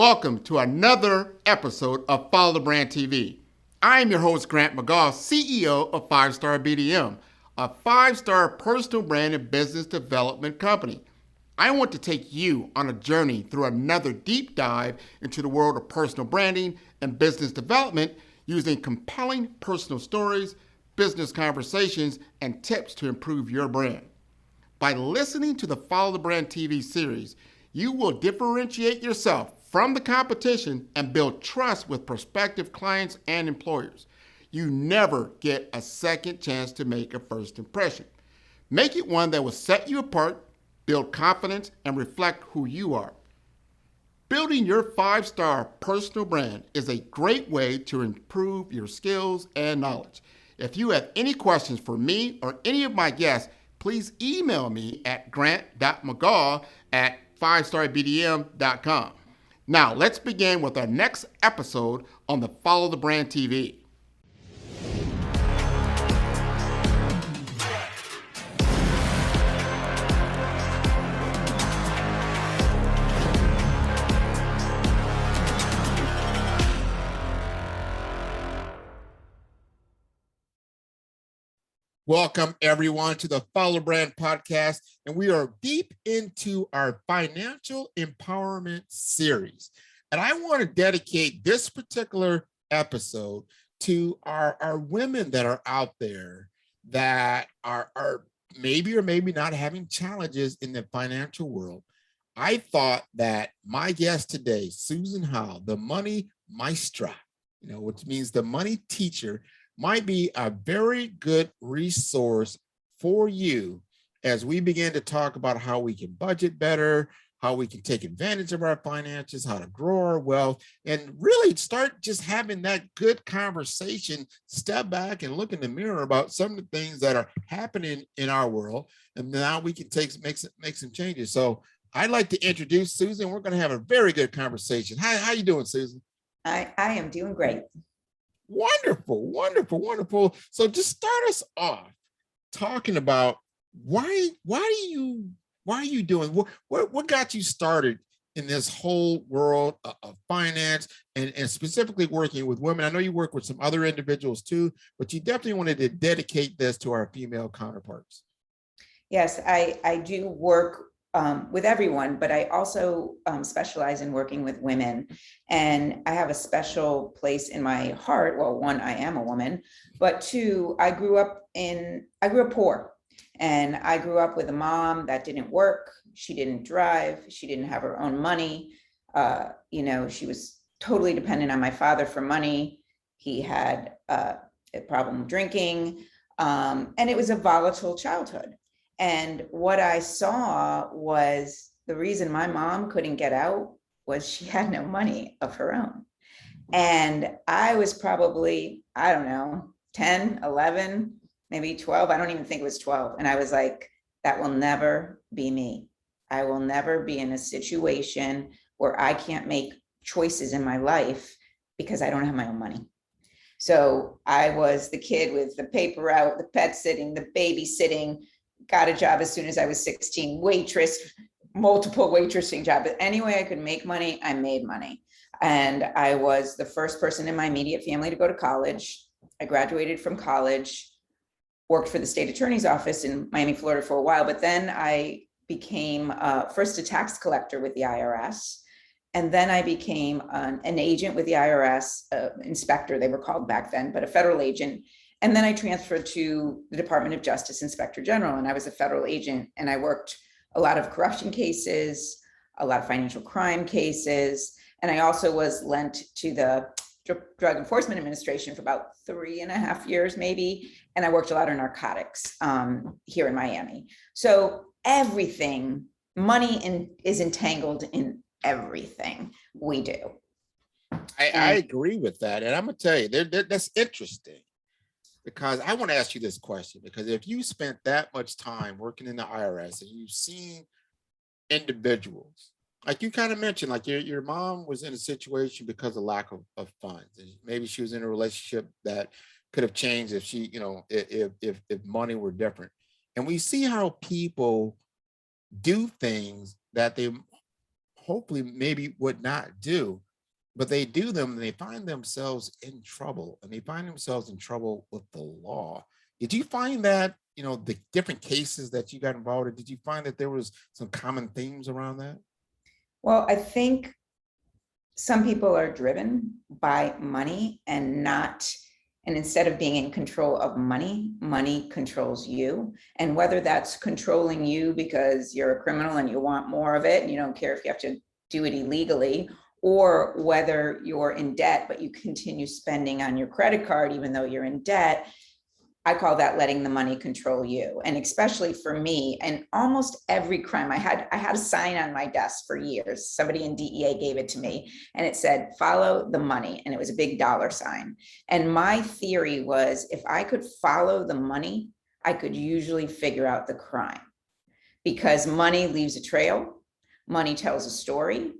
Welcome to another episode of Follow the Brand TV. I am your host, Grant McGaugh, CEO of 5-Star BDM, a 5-star personal brand and business development company. I want to take you on a journey through another deep dive into the world of personal branding and business development using compelling personal stories, business conversations, and tips to improve your brand. By listening to the Follow the Brand TV series, you will differentiate yourself from the competition and build trust with prospective clients and employers. You never get a second chance to make a first impression. Make it one that will set you apart, build confidence, and reflect who you are. Building your 5-star personal brand is a great way to improve your skills and knowledge. If you have any questions for me or any of my guests, please email me at grant.mcgaw@5starbdm.com. Now, let's begin with our next episode on the Follow the Brand TV. Welcome, everyone, to the Follow Brand Podcast, and we are deep into our financial empowerment series. And I want to dedicate this particular episode to our women that are out there that are maybe or maybe not having challenges in the financial world. I thought that my guest today, Susan Howell, the money maestra, which means the money teacher, might be a very good resource for you as we begin to talk about how we can budget better, how we can take advantage of our finances, how to grow our wealth, and really start just having that good conversation, step back and look in the mirror about some of the things that are happening in our world. And now we can make some changes. So I'd like to introduce Susan. We're going to have a very good conversation. How you doing, Susan? I am doing great. Wonderful, wonderful, wonderful. So just start us off talking about why are you doing what got you started in this whole world of finance and specifically working with women. I know you work with some other individuals too, but you definitely wanted to dedicate this to our female counterparts. Yes, I do work with everyone, but I also specialize in working with women. And I have a special place in my heart. Well, one, I am a woman, but two, I grew up poor. And I grew up with a mom that didn't work. She didn't drive. She didn't have her own money. She was totally dependent on my father for money. He had a problem drinking. And it was a volatile childhood. And what I saw was the reason my mom couldn't get out was she had no money of her own. And I was probably, 10, 11, maybe 12. I don't even think it was 12. And I was like, that will never be me. I will never be in a situation where I can't make choices in my life because I don't have my own money. So I was the kid with the paper out, the pet sitting, the babysitting, got a job as soon as I was 16, multiple waitressing jobs. Any way I could make money, I made money. And I was the first person in my immediate family to go to college. I graduated from college, worked for the state attorney's office in Miami, Florida for a while, but then I became first a tax collector with the IRS. And then I became an agent with the IRS, inspector, they were called back then, but a federal agent. And then I transferred to the Department of Justice Inspector General, and I was a federal agent, and I worked a lot of corruption cases, a lot of financial crime cases, and I also was lent to the Drug Enforcement Administration for about 3.5 years, maybe, and I worked a lot of narcotics here in Miami. So everything, money is entangled in everything we do. I agree with that, and I'm gonna tell you, that's interesting. Because I want to ask you this question, because if you spent that much time working in the IRS and you've seen individuals, like you kind of mentioned, like your mom was in a situation because of lack of funds. And maybe she was in a relationship that could have changed if she, if money were different. And we see how people do things that they hopefully maybe would not do, but they do them and they find themselves in trouble, and they find themselves in trouble with the law. Did you find that, the different cases that you got involved in, did you find that there was some common themes around that? Well, I think some people are driven by money and instead of being in control of money, money controls you. And whether that's controlling you because you're a criminal and you want more of it and you don't care if you have to do it illegally, or whether you're in debt, but you continue spending on your credit card, even though you're in debt, I call that letting the money control you. And especially for me, and almost every crime, I had a sign on my desk for years. Somebody in DEA gave it to me and it said, follow the money. And it was a big dollar sign. And my theory was, if I could follow the money, I could usually figure out the crime, because money leaves a trail, money tells a story.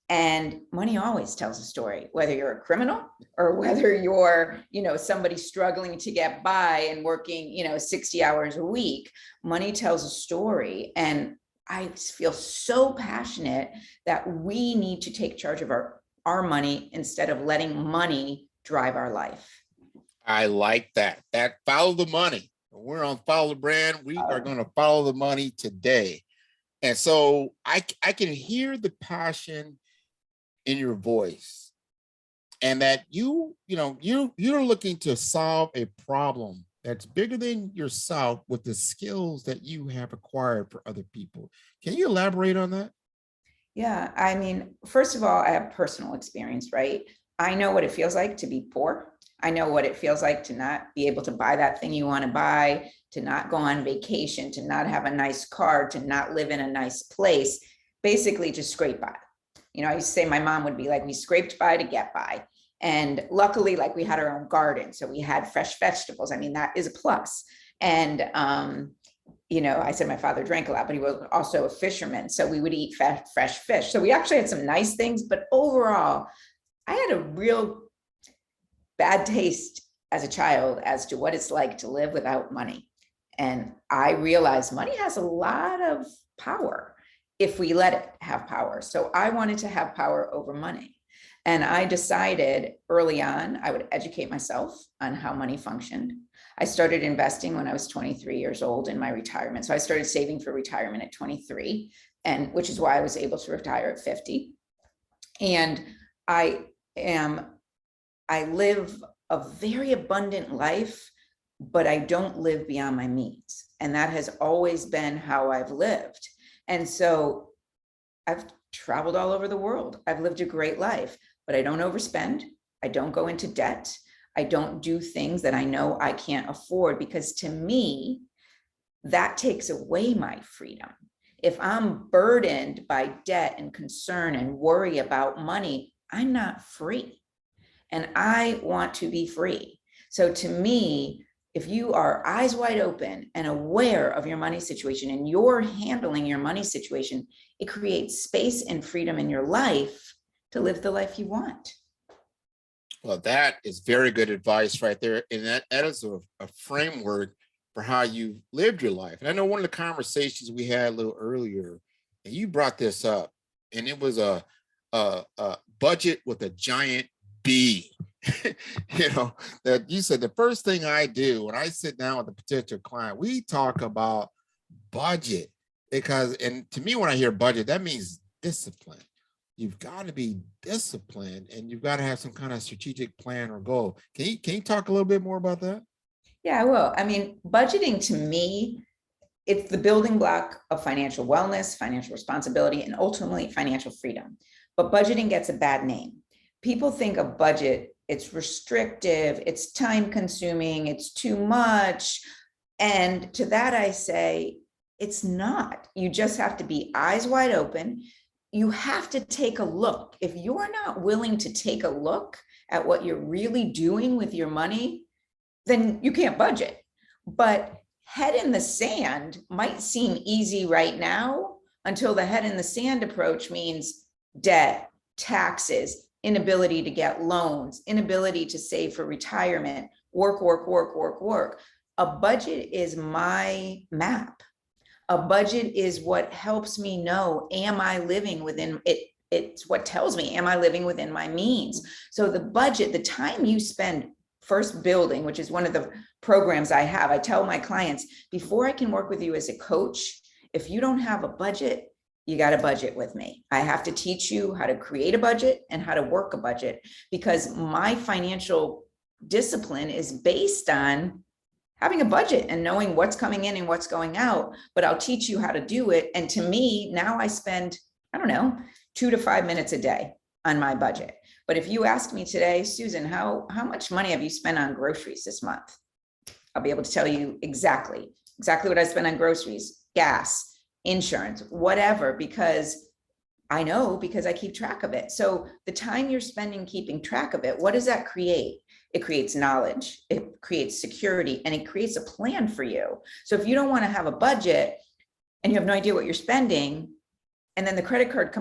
And money always tells a story, whether you're a criminal or whether you're, somebody struggling to get by and working, 60 hours a week. Money tells a story. And I feel so passionate that we need to take charge of our money instead of letting money drive our life. I like that. Follow the money. We're on Follow the Brand. We are going to follow the money today. And so I can hear the passion in your voice, and that you're looking to solve a problem that's bigger than yourself with the skills that you have acquired for other people. Can you elaborate on that? Yeah, I mean, first of all, I have personal experience, right? I know what it feels like to be poor. I know what it feels like to not be able to buy that thing you want to buy, to not go on vacation, to not have a nice car, to not live in a nice place, basically just scrape by. I used to say my mom would be like, we scraped by to get by. And luckily, like, we had our own garden, so we had fresh vegetables. I mean, that is a plus. And, I said my father drank a lot, but he was also a fisherman. So we would eat fresh fish. So we actually had some nice things, but overall, I had a real bad taste as a child as to what it's like to live without money. And I realized money has a lot of power if we let it have power. So I wanted to have power over money. And I decided early on, I would educate myself on how money functioned. I started investing when I was 23 years old in my retirement. So I started saving for retirement at 23, and which is why I was able to retire at 50. And I live a very abundant life, but I don't live beyond my means. And that has always been how I've lived. And so I've traveled all over the world. I've lived a great life, but I don't overspend. I don't go into debt. I don't do things that I know I can't afford, because to me, that takes away my freedom. If I'm burdened by debt and concern and worry about money, I'm not free. And I want to be free. So to me, if you are eyes wide open and aware of your money situation and you're handling your money situation, it creates space and freedom in your life to live the life you want. Well, that is very good advice right there. And that is a framework for how you lived your life. And I know one of the conversations we had a little earlier, and you brought this up, and it was a budget with a giant B. That you said the first thing I do when I sit down with a potential client, we talk about budget, and to me, when I hear budget, that means discipline. You've got to be disciplined, and you've got to have some kind of strategic plan or goal. Can you talk a little bit more about that? Yeah, I will. I mean, budgeting to me, it's the building block of financial wellness, financial responsibility, and ultimately financial freedom. But budgeting gets a bad name. People think of budget, it's restrictive, it's time consuming, it's too much. And to that I say, it's not. You just have to be eyes wide open. You have to take a look. If you're not willing to take a look at what you're really doing with your money, then you can't budget. But head in the sand might seem easy right now, until the head in the sand approach means debt, taxes, inability to get loans, inability to save for retirement, work. A budget is my map. A budget is what helps me know, am I living within it? it's what tells me, am I living within my means? So the budget, the time you spend first building, which is one of the programs I have, I tell my clients, before I can work with you as a coach, if you don't have a budget, you got to budget with me. I have to teach you how to create a budget and how to work a budget, because my financial discipline is based on having a budget and knowing what's coming in and what's going out. But I'll teach you how to do it. And to me, now I spend, I don't know, 2 to 5 minutes a day on my budget. But if you ask me today, Susan, how much money have you spent on groceries this month? I'll be able to tell you exactly what I spent on groceries, gas, insurance, whatever, because I know, because I keep track of it. So the time you're spending keeping track of it, what does that create? It creates knowledge, it creates security, and it creates a plan for you. So if you don't want to have a budget and you have no idea what you're spending, and then the credit card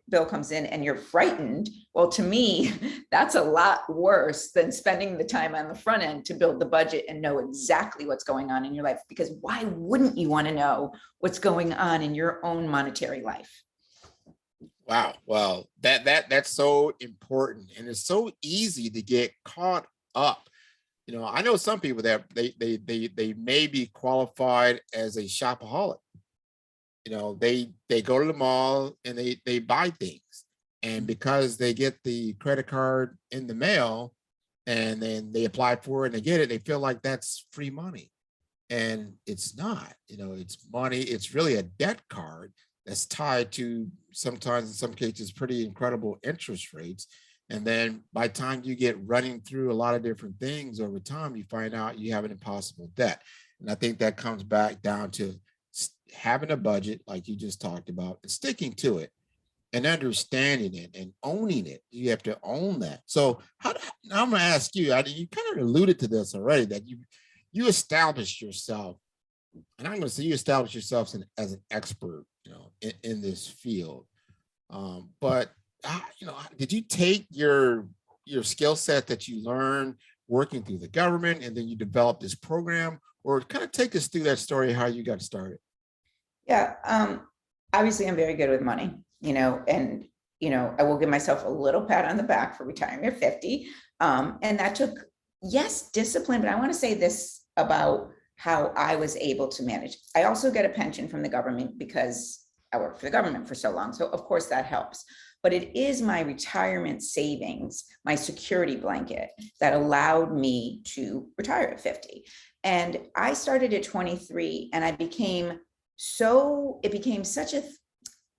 bill comes in and you're frightened, well, to me, that's a lot worse than spending the time on the front end to build the budget and know exactly what's going on in your life. Because why wouldn't you want to know what's going on in your own monetary life? Wow. Well, that's so important, and it's so easy to get caught up. You know, I know some people that they may be qualified as a shopaholic. You know, they go to the mall and they buy things, and because they get the credit card in the mail and then they apply for it and they get it, they feel like that's free money, and it's not. You know, it's money. It's really a debt card that's tied to, sometimes in some cases, pretty incredible interest rates. And then by the time you get running through a lot of different things over time, you find out you have an impossible debt. And I think that comes back down to having a budget, like you just talked about, and sticking to it and understanding it and owning it. You have to own that. So now I'm going to ask you, you kind of alluded to this already, that you established yourself, and I'm going to say you established yourself as an expert, you know, in this field. But you know, did you take your skill set that you learned working through the government, and then you developed this program, or kind of take us through that story, how you got started? Yeah, obviously I'm very good with money, you know, and, you know, I will give myself a little pat on the back for retiring at 50. And that took, yes, discipline, but I want to say this about how I was able to manage. I also get a pension from the government because I worked for the government for so long. So of course that helps, but it is my retirement savings, my security blanket, that allowed me to retire at 50. And I started at 23, and it became such a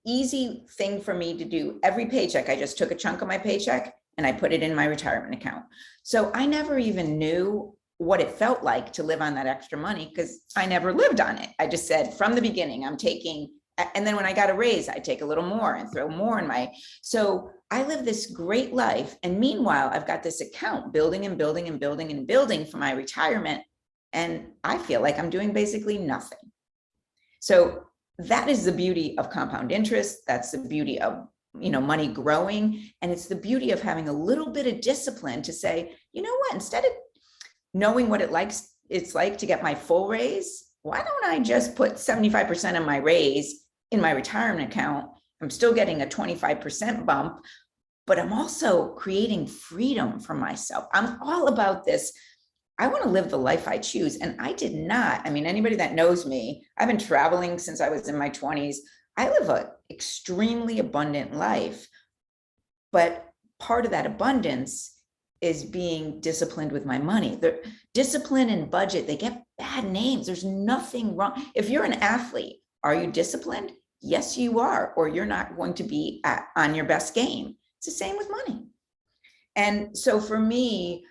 easy thing for me to do. Every paycheck, I just took a chunk of my paycheck and I put it in my retirement account. So I never even knew what it felt like to live on that extra money, because I never lived on it. I just said from the beginning, I'm taking, and then when I got a raise, I take a little more and throw more in my, so I live this great life. And meanwhile, I've got this account building and building and building and building for my retirement. And I feel like I'm doing basically nothing. So that is the beauty of compound interest. That's the beauty of, you know, money growing. And it's the beauty of having a little bit of discipline to say, you know what, instead of knowing what it's like to get my full raise, why don't I just put 75% of my raise in my retirement account? I'm still getting a 25% bump, but I'm also creating freedom for myself. I'm all about this. I want to live the life I choose. And I did not. I mean, anybody that knows me, I've been traveling since I was in my 20s. I live an extremely abundant life. But part of that abundance is being disciplined with my money. The discipline and budget, they get bad names. There's nothing wrong. If you're an athlete, are you disciplined? Yes, you are, or you're not going to be on your best game. It's the same with money. And so for me,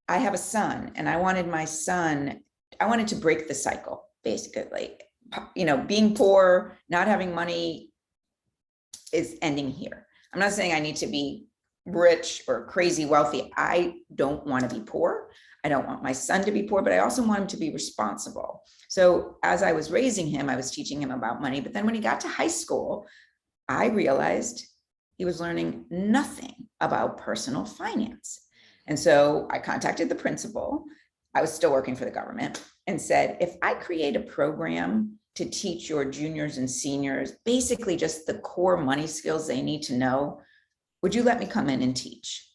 I have a son, and I wanted to break the cycle, basically. You know, being poor, not having money is ending here. I'm not saying I need to be rich or crazy wealthy. I don't want to be poor. I don't want my son to be poor, but I also want him to be responsible. So as I was raising him, I was teaching him about money. But then when he got to high school, I realized he was learning nothing about personal finance. And so I contacted the principal. I was still working for the government, and said, if I create a program to teach your juniors and seniors basically just the core money skills they need to know, would you let me come in and teach?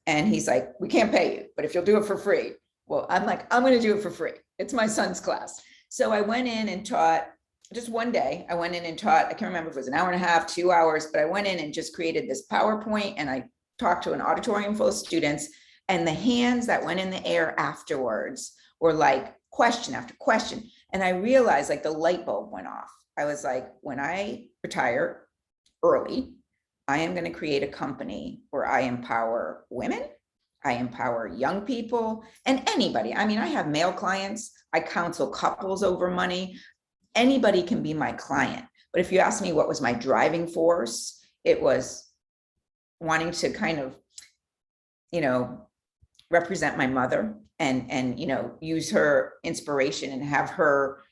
And he's like, we can't pay you, but if you'll do it for free. Well, I'm like, I'm going to do it for free. It's my son's class. So I went in and taught just one day. I went in and taught, I can't remember if it was an hour and a half, 2 hours, but I went in and just created this PowerPoint, and I talked to an auditorium full of students, and the hands that went in the air afterwards were like question after question. And I realized like the light bulb went off. I was like, when I retire early, I am going to create a company where I empower women, I empower young people, and anybody. I mean, I have male clients, I counsel couples over money. Anybody can be my client. But if you ask me what was my driving force, it was wanting to kind of, represent my mother and use her inspiration and have her,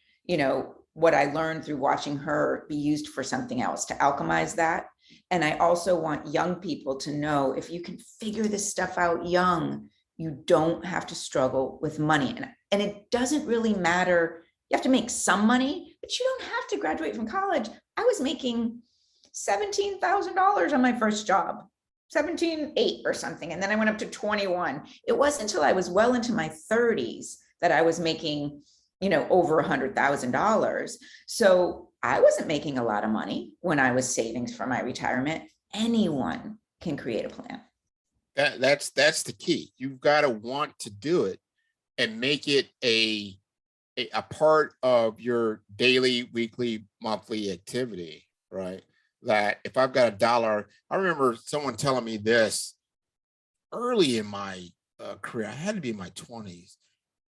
what I learned through watching her be used for something else, to alchemize that. And I also want young people to know, if you can figure this stuff out young, you don't have to struggle with money. And it doesn't really matter. You have to make some money, but you don't have to graduate from college. I was making $17,000 on my first job, 17,800 or something. And then I went up to 21. It wasn't until I was well into my 30s that I was making, over $100,000. So I wasn't making a lot of money when I was savings for my retirement. Anyone can create a plan. That's the key. You've got to want to do it and make it a part of your daily, weekly, monthly activity, right? That if I've got $1, I remember someone telling me this early in my career. I had to be in my 20s.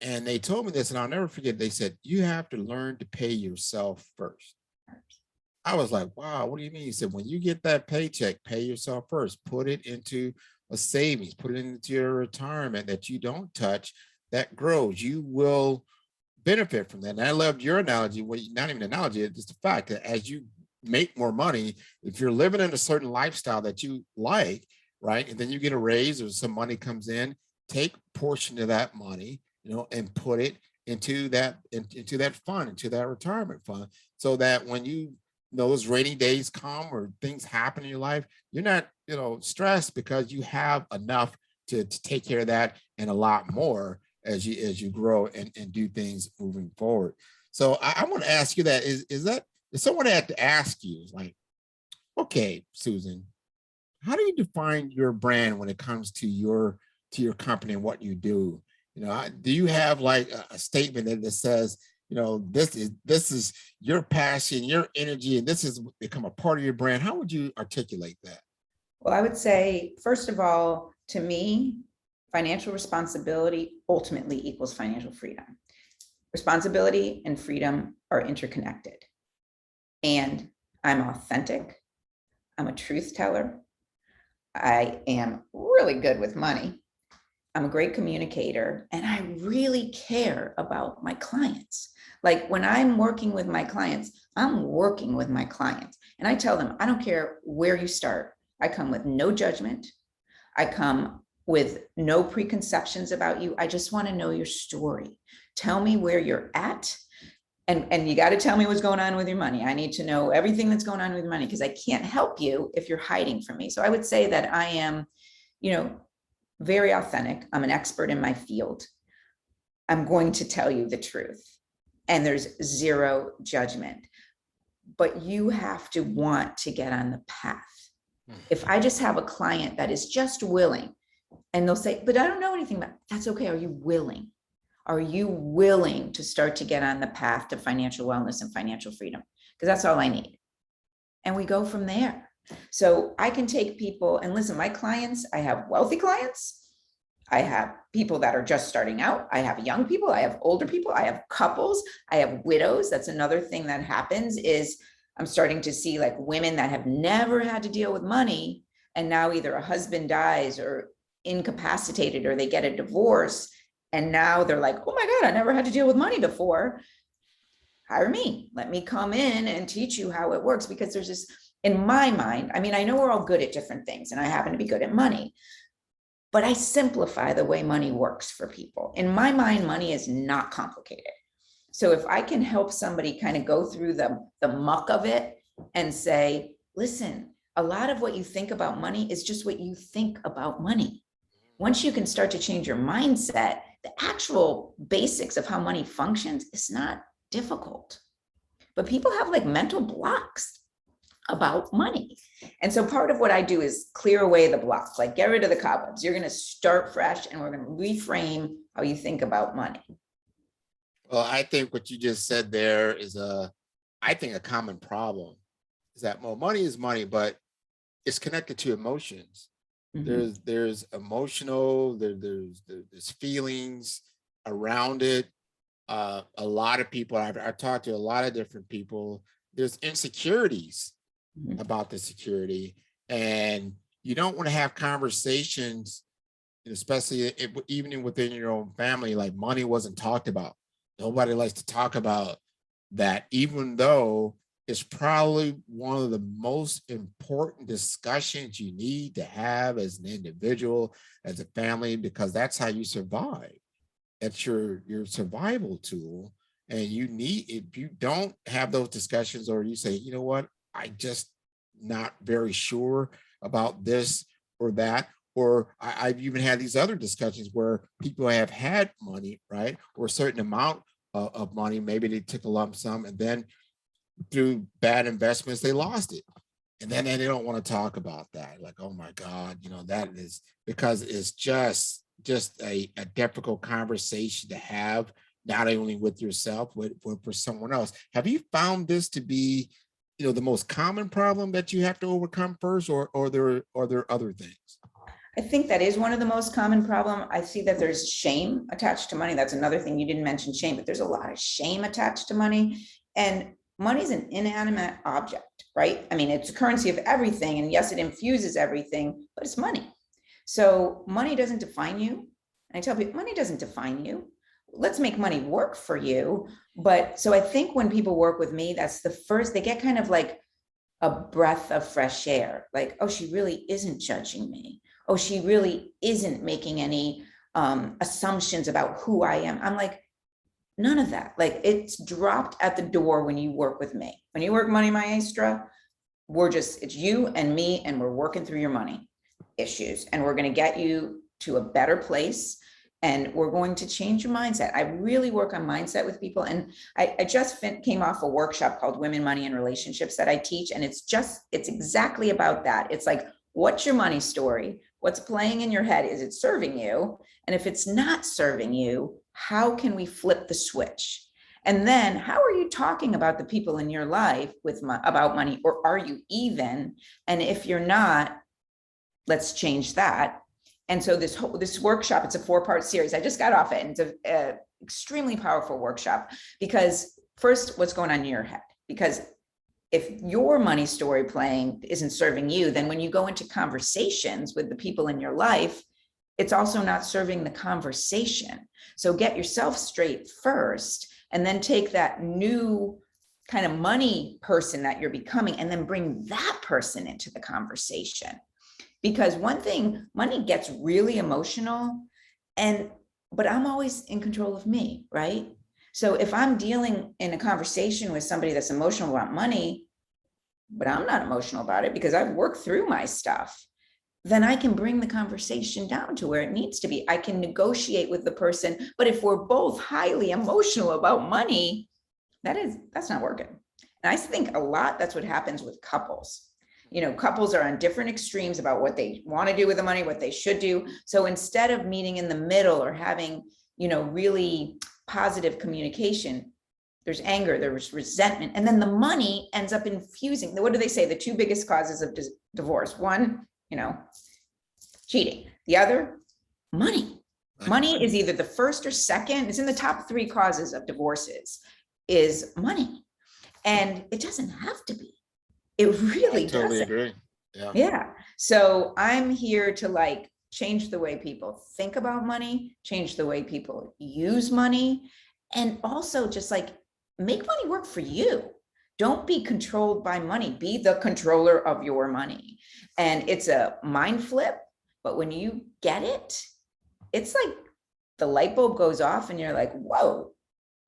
And they told me this, and I'll never forget. They said, you have to learn to pay yourself first. I was like, wow, what do you mean? He said, when you get that paycheck, pay yourself first. Put it into a savings, put it into your retirement that you don't touch, that grows. You will benefit from that. And I loved your analogy. Well, not even an analogy, it's just the fact that as you make more money, if you're living in a certain lifestyle that you like, right, and then you get a raise or some money comes in, take a portion of that money, and put it into that fund, into that retirement fund, so that when those rainy days come or things happen in your life, you're not stressed, because you have enough to take care of that and a lot more as you grow and do things moving forward. So I want to ask you that, is someone had to ask you, like, okay, Susan, how do you define your brand when it comes to your company and what you do? Do you have like a statement that says, this is your passion, your energy, and this has become a part of your brand? How would you articulate that? Well, I would say, first of all, to me, financial responsibility ultimately equals financial freedom. Responsibility and freedom are interconnected. And I'm authentic. I'm a truth teller. I am really good with money. I'm a great communicator, and I really care about my clients. Like when I'm working with my clients, I'm working with my clients. And I tell them, I don't care where you start. I come with no judgment. I come with no preconceptions about you. I just want to know your story. Tell me where you're at. And you got to tell me what's going on with your money. I need to know everything that's going on with your money, because I can't help you if you're hiding from me. So I would say that I am, very authentic. I'm an expert in my field. I'm going to tell you the truth, and there's zero judgment, but you have to want to get on the path. If I just have a client that is just willing, and they'll say, but I don't know anything about it, that's okay. Are you willing? Are you willing to start to get on the path to financial wellness and financial freedom? Because that's all I need. And we go from there. So I can take people, and listen, my clients, I have wealthy clients. I have people that are just starting out. I have young people. I have older people. I have couples. I have widows. That's another thing that happens, is I'm starting to see like women that have never had to deal with money, and now either a husband dies or incapacitated, or they get a divorce. And now they're like, oh my God, I never had to deal with money before. Hire me. Let me come in and teach you how it works. Because there's this, in my mind, I mean, I know we're all good at different things, and I happen to be good at money. but I simplify the way money works for people. In my mind, money is not complicated. So if I can help somebody kind of go through the muck of it and say, listen, a lot of what you think about money is just what you think about money. Once you can start to change your mindset, the actual basics of how money functions is not difficult. But people have like mental blocks about money. And so part of what I do is clear away the blocks, like get rid of the cobwebs. You're going to start fresh and we're going to reframe how you think about money. Well, I think what you just said there is I think a common problem is that, well, money is money, but it's connected to emotions. Mm-hmm. There's emotional, there's feelings around it. A lot of people, I've talked to a lot of different people, there's insecurities about the security, and you don't want to have conversations, especially even within your own family, like money wasn't talked about. Nobody likes to talk about that, even though it's probably one of the most important discussions you need to have as an individual, as a family, because that's how you survive. That's your survival tool. And you need, if you don't have those discussions, or you say, you know what, I just not very sure about this or that, or I've even had these other discussions where people have had money, right, or a certain amount of money, maybe they took a lump sum, and then through bad investments, they lost it. And then they don't want to talk about that. Like, oh my God, that is because it's just a difficult conversation to have, not only with yourself, but for someone else. Have you found this to be, the most common problem that you have to overcome first, or are there other things? I think that is one of the most common problem. I see that there's shame attached to money. That's another thing. You didn't mention shame, but there's a lot of shame attached to money. And money is an inanimate object, right? I mean, it's a currency of everything. And yes, it infuses everything, but it's money. So money doesn't define you. And I tell people, money doesn't define you. Let's make money work for you. But so I think when people work with me, that's the first, they get kind of like a breath of fresh air. Like, oh, she really isn't judging me. Oh, she really isn't making any assumptions about who I am. I'm like, none of that. Like, it's dropped at the door when you work with me. When you work Money Maestra, it's you and me, and we're working through your money issues, and we're going to get you to a better place, and we're going to change your mindset. I really work on mindset with people. And I just came off a workshop called Women, Money, and Relationships that I teach. And it's exactly about that. It's like, what's your money story? What's playing in your head? Is it serving you? And if it's not serving you, how can we flip the switch? And then how are you talking about the people in your life about money, or are you even? And if you're not, let's change that. And so this workshop, it's a 4-part series. I just got off it, and it's a extremely powerful workshop, because first, what's going on in your head? Because if your money story playing isn't serving you, then when you go into conversations with the people in your life, it's also not serving the conversation. So get yourself straight first, and then take that new kind of money person that you're becoming, and then bring that person into the conversation. Because one thing, money gets really emotional, but I'm always in control of me, right? So if I'm dealing in a conversation with somebody that's emotional about money, but I'm not emotional about it because I've worked through my stuff, then I can bring the conversation down to where it needs to be. I can negotiate with the person. But if we're both highly emotional about money, that's not working. And I think a lot, that's what happens with couples. Couples are on different extremes about what they want to do with the money, what they should do. So instead of meeting in the middle or having, really positive communication, there's anger, there's resentment, and then the money ends up infusing. What do they say? The 2 biggest causes of divorce. One, cheating. The other, money. Money is either the first or second. It's in the top 3 causes of divorces, is money. And it doesn't have to be. It really doesn't. I totally agree. Yeah. So I'm here to change the way people think about money, change the way people use money, and also just make money work for you. Don't be controlled by money. Be the controller of your money. And it's a mind flip. But when you get it, it's like the light bulb goes off and you're like, whoa,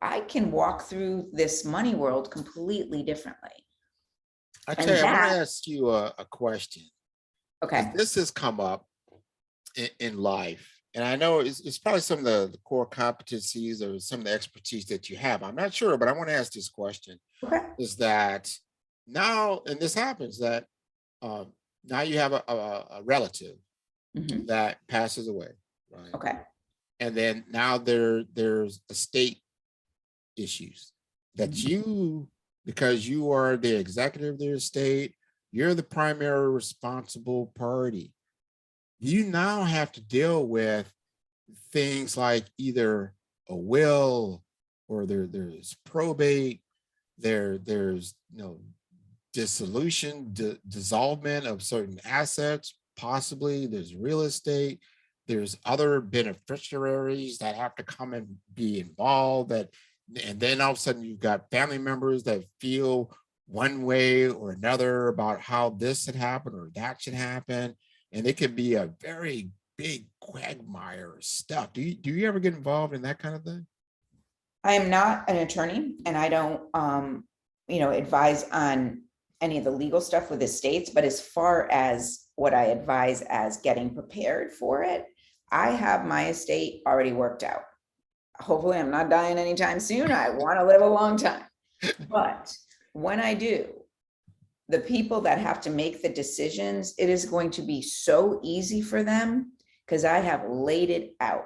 I can walk through this money world completely differently. I And tell you, I want to that, ask you a question. okay, This has come up in life, and I know it's probably some of the core competencies or some of the expertise that you have. I'm not sure, but I want to ask this question: okay, is that now, and this happens that um, now you have a relative mhm, that passes away, right? okay, And then now there's estate issues that mhm, you, because you are the executive of the estate, you're the primary responsible party. You now have to deal with things like either a will, or there's probate, there's dissolution, dissolvement of certain assets, possibly there's real estate, there's other beneficiaries that have to come and be involved, that and then all of a sudden you've got family members that feel one way or another about how this should happen or that should happen, and it could be a very big quagmire of stuff. Do you ever get involved in that kind of thing? I am not an attorney and I don't, advise on any of the legal stuff with estates, but as far as what I advise as getting prepared for it, I have my estate already worked out. Hopefully I'm not dying anytime soon. I want to live a long time. But when I do, the people that have to make the decisions, it is going to be so easy for them because I have laid it out.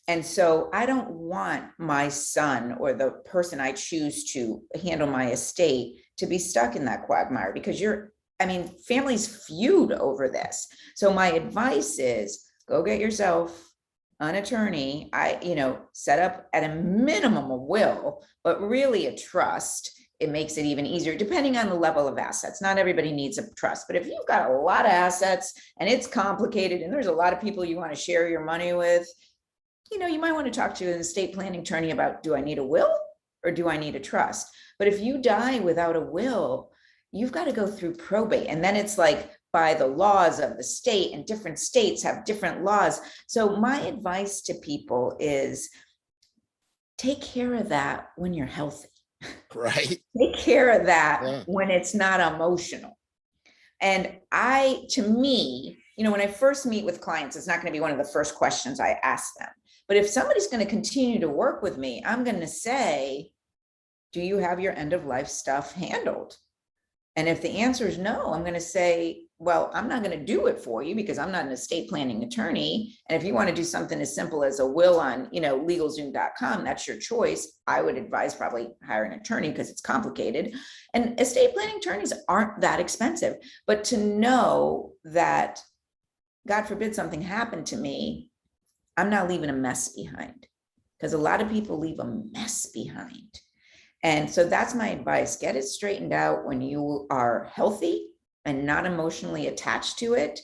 And so I don't want my son or the person I choose to handle my estate to be stuck in that quagmire, because families feud over this. So my advice is go get yourself an attorney. Set up at a minimum a will, but really a trust. It makes it even easier depending on the level of assets. Not everybody needs a trust, but if you've got a lot of assets and it's complicated and there's a lot of people you want to share your money with, you might want to talk to an estate planning attorney about, do I need a will or do I need a trust? But if you die without a will, you've got to go through probate. And then it's like by the laws of the state, and different states have different laws. So my advice to people is take care of that when you're healthy. Right. Take care of that Yeah. when it's not emotional. And to me, when I first meet with clients, it's not going to be one of the first questions I ask them. But if somebody's going to continue to work with me, I'm going to say, do you have your end of life stuff handled? And if the answer is no, I'm going to say, well, I'm not going to do it for you because I'm not an estate planning attorney. And if you want to do something as simple as a will on, LegalZoom.com, that's your choice. I would advise probably hire an attorney because it's complicated. And estate planning attorneys aren't that expensive. But to know that, God forbid something happened to me, I'm not leaving a mess behind, because a lot of people leave a mess behind. And so that's my advice. Get it straightened out when you are healthy and not emotionally attached to it.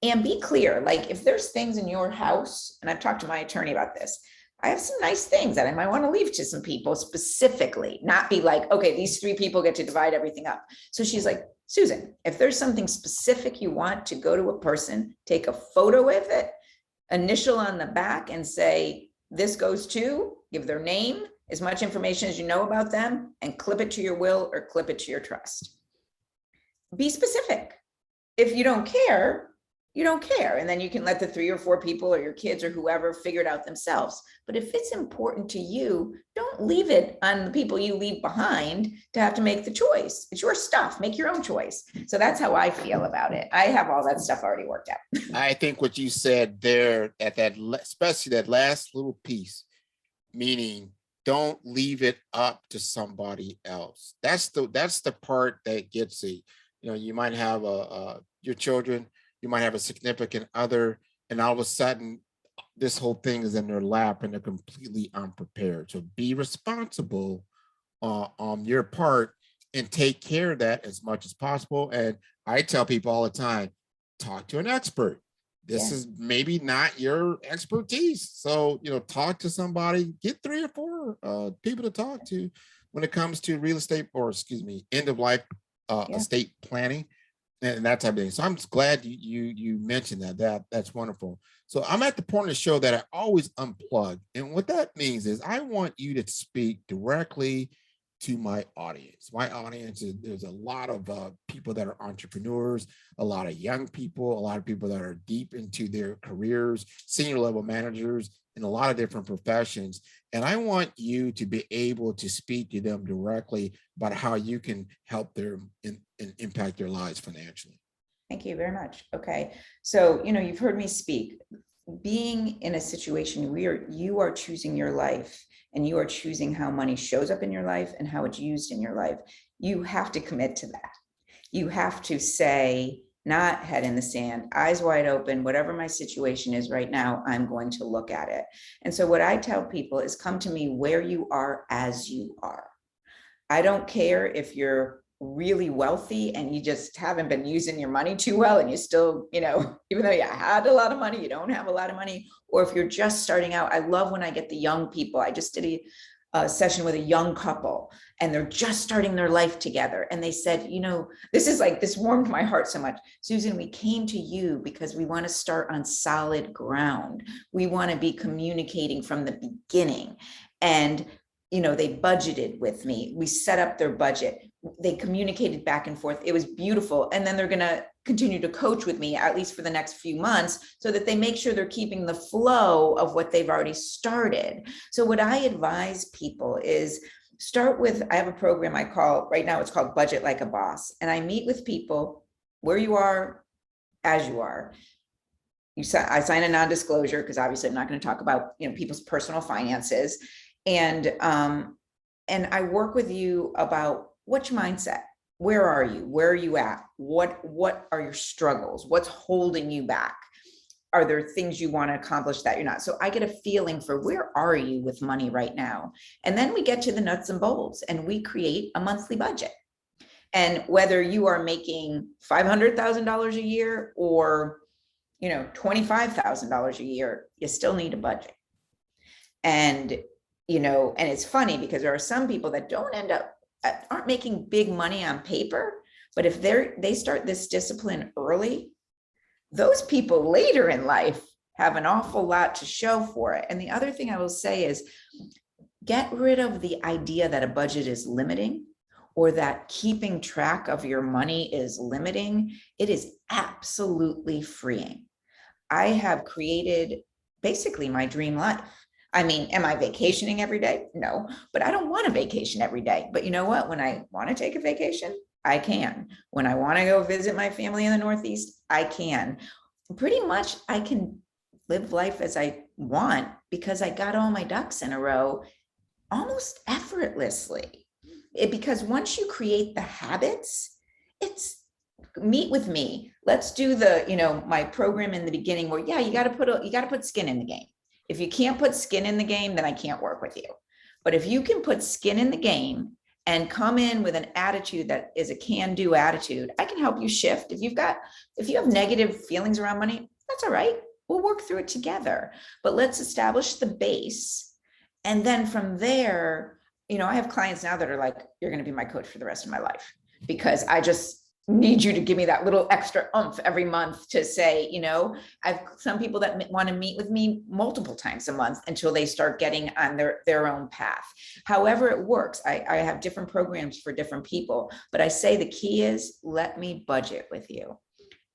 And be clear, like if there's things in your house, and I've talked to my attorney about this, I have some nice things that I might want to leave to some people specifically, not be like, okay, these 3 people get to divide everything up. So she's like, Susan, if there's something specific you want to go to a person, take a photo with it, initial on the back and say, this goes to, give their name, as much information as you know about them, and clip it to your will or clip it to your trust. Be specific. If you don't care, you don't care. And then you can let the 3 or 4 people or your kids or whoever figure it out themselves. But if it's important to you, don't leave it on the people you leave behind to have to make the choice. It's your stuff. Make your own choice. So that's how I feel about it. I have all that stuff already worked out. I think what you said there at especially that last little piece, meaning don't leave it up to somebody else. That's the part that gets it. You might have your children, you might have a significant other, and all of a sudden this whole thing is in their lap and they're completely unprepared. So be responsible on your part and take care of that as much as possible. And I tell people all the time, talk to an expert. This is maybe not your expertise. So, talk to somebody, get 3 or 4 people to talk to when it comes to real estate, or excuse me, end of life estate planning. and that type of thing. So I'm just glad you mentioned that. That's wonderful. So I'm at the point of the show that I always unplug. And what that means is I want you to speak directly to my audience. My audience is there's a lot of people that are entrepreneurs, a lot of young people, a lot of people that are deep into their careers, senior level managers in a lot of different professions. And I want you to be able to speak to them directly about how you can help them and impact their lives financially. Thank you very much. Okay. So, you've heard me speak. Being in a situation where you are choosing your life and you are choosing how money shows up in your life and how it's used in your life, you have to commit to that. You have to say, not head in the sand, eyes wide open, whatever my situation is right now, I'm going to look at it. And so what I tell people is come to me where you are as you are. I don't care if you're really wealthy and you just haven't been using your money too well and you still, even though you had a lot of money, you don't have a lot of money, or if you're just starting out. I love when I get the young people. I just did a session with a young couple and they're just starting their life together. And they said, this warmed my heart so much. Susan, we came to you because we want to start on solid ground. We want to be communicating from the beginning. And they budgeted with me. We set up their budget. They communicated back and forth. It was beautiful. And then they're going to continue to coach with me, at least for the next few months, so that they make sure they're keeping the flow of what they've already started. So what I advise people is start with, I have a program I call, right now it's called Budget Like a Boss. And I meet with people where you are, as you are. I sign a non-disclosure because obviously I'm not going to talk about, people's personal finances. And I work with you about what's your mindset. Where are you? Where are you at? What are your struggles? What's holding you back? Are there things you want to accomplish that you're not? So I get a feeling for where are you with money right now? And then we get to the nuts and bolts and we create a monthly budget. And whether you are making $500,000 a year or, $25,000 a year, you still need a budget. And and it's funny because there are some people that aren't making big money on paper, but if they start this discipline early, those people later in life have an awful lot to show for it. And the other thing I will say is get rid of the idea that a budget is limiting or that keeping track of your money is limiting. It is absolutely freeing. I have created basically my dream life. I mean, am I vacationing every day? No, but I don't want a vacation every day. But you know what? When I want to take a vacation, I can. When I want to go visit my family in the Northeast, I can. Pretty much I can live life as I want because I got all my ducks in a row almost effortlessly. Because once you create the habits, it's meet with me. Let's do my program in the beginning where, you got to put skin in the game. If you can't put skin in the game, then I can't work with you. But if you can put skin in the game and come in with an attitude that is a can-do attitude, I can help you shift. If you have negative feelings around money, that's all right. We'll work through it together. But let's establish the base. And then from there, I have clients now that are like, you're going to be my coach for the rest of my life because I just need you to give me that little extra oomph every month to say, I've some people that want to meet with me multiple times a month until they start getting on their own path. However it works, I have different programs for different people, but I say the key is let me budget with you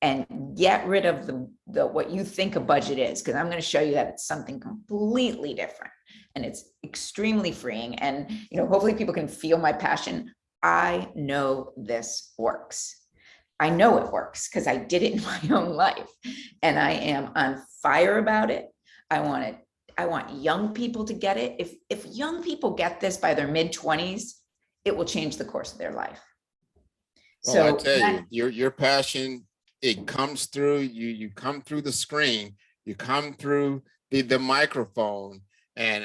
and get rid of the what you think a budget is, because I'm going to show you that it's something completely different and it's extremely freeing. And, hopefully people can feel my passion. I know this works. I know it works because I did it in my own life and I am on fire about it. I want young people to get it. If young people get this by their mid-20s, it will change the course of their life. Well, so I tell you, your passion, it comes through, you come through the screen, you come through the microphone, and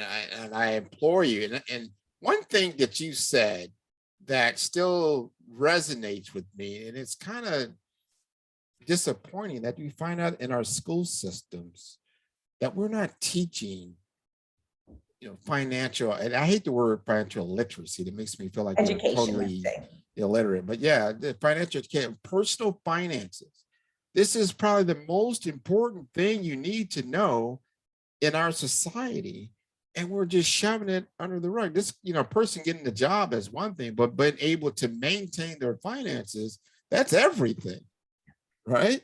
I implore you. And one thing that you said that still resonates with me, and it's kind of disappointing that we find out in our school systems that we're not teaching financial, and I hate the word financial literacy. That makes me feel like we're Education, let's totally say. illiterate. But yeah, the financial education, personal finances. This is probably the most important thing you need to know in our society. And we're just shoving it under the rug. This, person getting the job is one thing, but being able to maintain their finances, that's everything, right?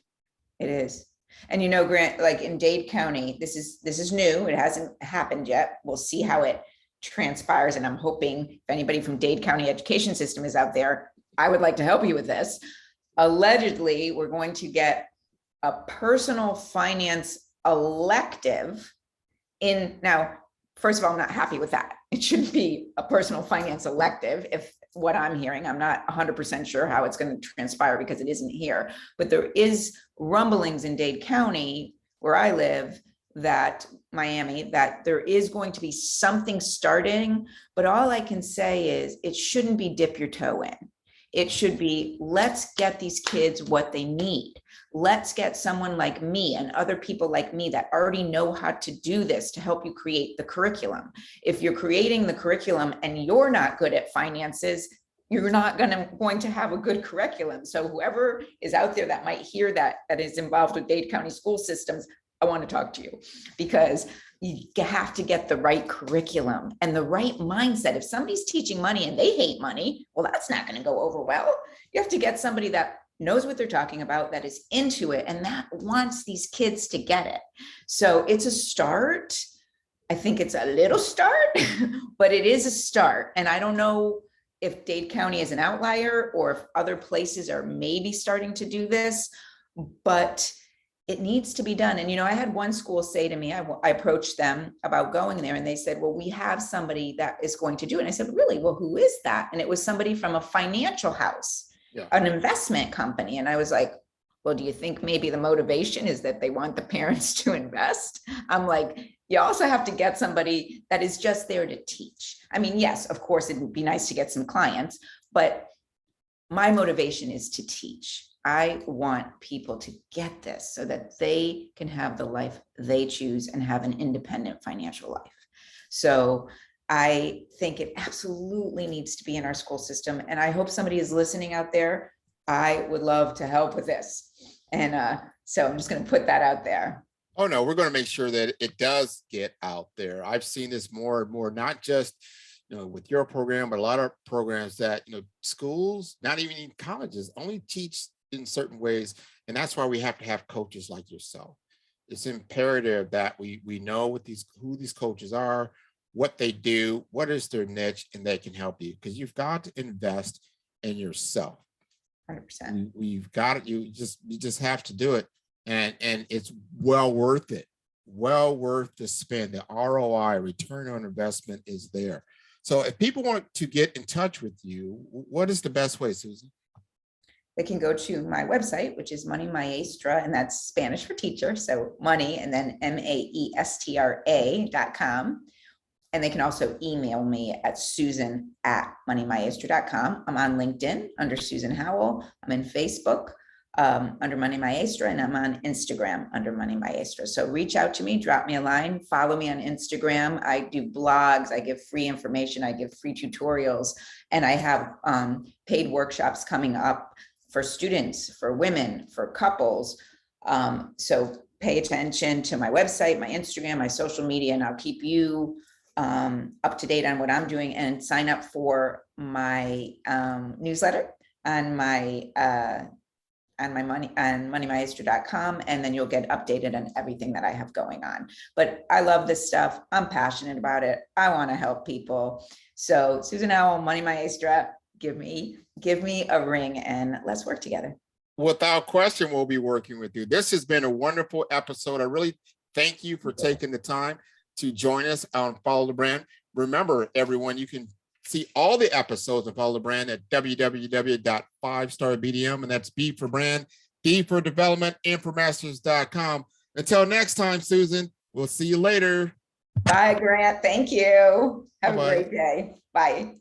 It is. And Grant, like in Dade County, this is new. It hasn't happened yet. We'll see how it transpires. And I'm hoping if anybody from Dade County education system is out there, I would like to help you with this. Allegedly, we're going to get a personal finance elective now. First of all, I'm not happy with that. It shouldn't be a personal finance elective. If what I'm hearing, I'm not 100% sure how it's going to transpire because it isn't here, but there is rumblings in Dade County where I live, Miami, that there is going to be something starting, but all I can say is it shouldn't be dip your toe in. It should be, let's get these kids what they need. Let's get someone like me and other people like me that already know how to do this to help you create the curriculum. If you're creating the curriculum and you're not good at finances, you're not going to have a good curriculum. So whoever is out there that might hear that is involved with Dade County school systems, I want to talk to you, because you have to get the right curriculum and the right mindset. If somebody's teaching money and they hate money, well, that's not going to go over well. You have to get somebody that knows what they're talking about, that is into it, and that wants these kids to get it. So it's a start. I think it's a little start, but it is a start. And I don't know if Dade County is an outlier or if other places are maybe starting to do this, but it needs to be done. And, I had one school say to me, I approached them about going there, and they said, well, we have somebody that is going to do it. And I said, really? Well, who is that? And it was somebody from a financial house, an investment company. And I was like, well, do you think maybe the motivation is that they want the parents to invest? I'm like, you also have to get somebody that is just there to teach. I mean, yes, of course, it would be nice to get some clients, but my motivation is to teach. I want people to get this so that they can have the life they choose and have an independent financial life. So I think it absolutely needs to be in our school system. And I hope somebody is listening out there. I would love to help with this. And so I'm just going to put that out there. Oh, no, we're going to make sure that it does get out there. I've seen this more and more, not just with your program, but a lot of programs that, schools, not even in colleges, only teach in certain ways. And that's why we have to have coaches like yourself. It's imperative that we know who these coaches are, what they do, what is their niche, and they can help you, because you've got to invest in yourself. 100%. We've got it. You just have to do it. And it's well worth it. Well worth the spend. The ROI, return on investment, is there. So if people want to get in touch with you, what is the best way, Susan? They can go to my website, which is Money Maestra, and that's Spanish for teacher. So money and then maestra.com. And they can also email me at susan@moneymaestra.com. I'm on LinkedIn under Susan Howell. I'm in Facebook under Money Maestra, and I'm on Instagram under Money Maestra. So reach out to me, drop me a line, follow me on Instagram. I do blogs, I give free information, I give free tutorials, and I have paid workshops coming up for students, for women, for couples. So pay attention to my website, my Instagram, my social media, and I'll keep you up to date on what I'm doing, and sign up for my newsletter on my moneymaestra.com, and then you'll get updated on everything that I have going on. But I love this stuff. I'm passionate about it. I want to help people. So Susan Howell, Money Maestra, give me a ring and let's work together. Without question, we'll be working with you. This has been a wonderful episode. I really thank you for taking the time to join us on Follow the Brand. Remember, everyone, you can see all the episodes of Follow the Brand at www.5starbdm, and that's B for brand, D for development, M for masters.com. Until next time, Susan, we'll see you later. Bye, Grant. Thank you. Have Bye-bye. a great day. Bye.